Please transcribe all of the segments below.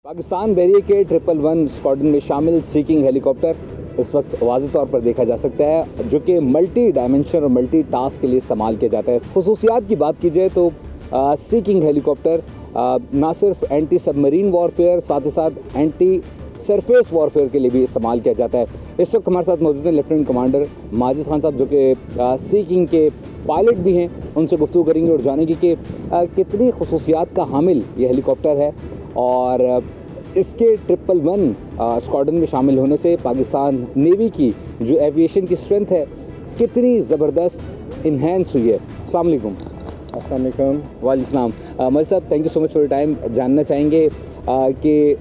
Pakistan barrier के 111 squadron में शामिल सीकिंग हेलीकॉप्टर इस वक्त वाज़ेह तौर पर देखा जा सकता है, जो कि मल्टी डायमेंशन और मल्टी टास्क के लिए इस्तेमाल किया जाता है। खुसूसियात की बात की जाए तो सीकिंग हेलीकॉप्टर ना सिर्फ एंटी सबमरीन वॉरफेयर, साथ ही साथ एंटी सरफेस वॉरफेयर के लिए भी इस्तेमाल किया जाता है। इस वक्त हमारे साथ मौजूद हैं लेफ्टिनेंट कमांडर माजिद खान साहब, जो कि सीकिंग के पायलट भी हैं। उनसे गुफ्तगू करेंगे और जानेंगे कि कितनी खुसूसियात का हामिल ये हेलीकॉप्टर है और इसके 111 स्क्वाड्रन में शामिल होने से पाकिस्तान नेवी की जो एविएशन की स्ट्रेंथ है कितनी ज़बरदस्त इन्हेंस हुई है। अस्सलाम वालेकुम। वालेकुम। माजिद साहब, thank you so much for your time. जानना चाहेंगे कि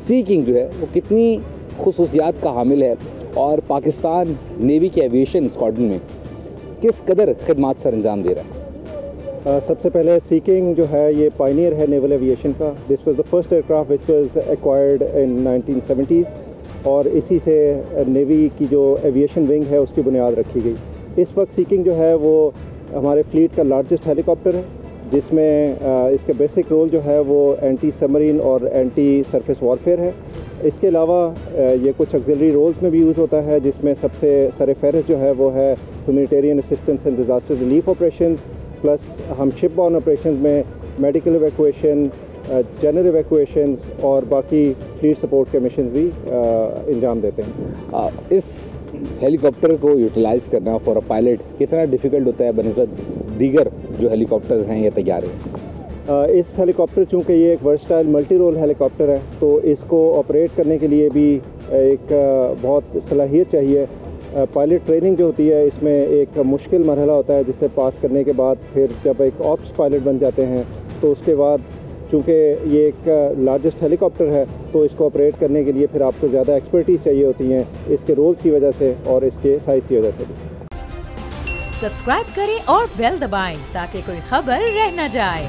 सीकिंग जो है वो कितनी खुसूसियात का हामिल है और पाकिस्तान नेवी के एविएशन स्क्वाड्रन में किस कदर खिदमात सर अंजाम दे रहा है। सबसे पहले सीकिंग जो है ये पायनियर है नेवल एविएशन का। This was the first aircraft which was acquired in 1970s और इसी से नेवी की जो एविएशन विंग है उसकी बुनियाद रखी गई। इस वक्त सीकिंग जो है वो हमारे फ्लीट का लार्जेस्ट हेलीकॉप्टर है, जिसमें इसका बेसिक रोल जो है वो एंटी सबमरीन और एंटी सरफेस वॉरफेयर है। इसके अलावा ये कुछ ऑक्सिलरी रोल्स में भी यूज़ होता है, जिसमें सबसे सरफहरिस्त जो है वो है humanitarian assistance and disaster relief operations, plus हम शिप बॉर्न ऑपरेशंस में मेडिकल इवैक्यूएशन, जनरल इवैक्यूएशंस और बाकी फ्लीट सपोर्ट के मिशंस भी अंजाम देते हैं। इस हेलीकॉप्टर को यूटिलाइज़ करना फॉर अ पायलट कितना डिफ़िकल्ट होता है बनस्बत दीगर जो हेलीकॉप्टर्स हैं या तैयार हैं। इस हेलीकॉप्टर चूँकि ये एक वर्सटाइल मल्टी रोल हेलीकॉप्टर है, तो इसको ऑपरेट करने के लिए भी एक बहुत सलाहियत चाहिए। पायलट ट्रेनिंग जो होती है इसमें एक मुश्किल मरहला होता है, जिसे पास करने के बाद फिर जब एक ऑप्स पायलट बन जाते हैं तो उसके बाद चूँकि ये एक लार्जेस्ट हेलीकॉप्टर है तो इसको ऑपरेट करने के लिए फिर आपको ज़्यादा एक्सपर्टीज़ चाहिए होती हैं, इसके रोल्स की वजह से और इसके साइज़ की वजह से भी। सब्सक्राइब करें और बेल दबाएं ताकि कोई खबर रह न जाए।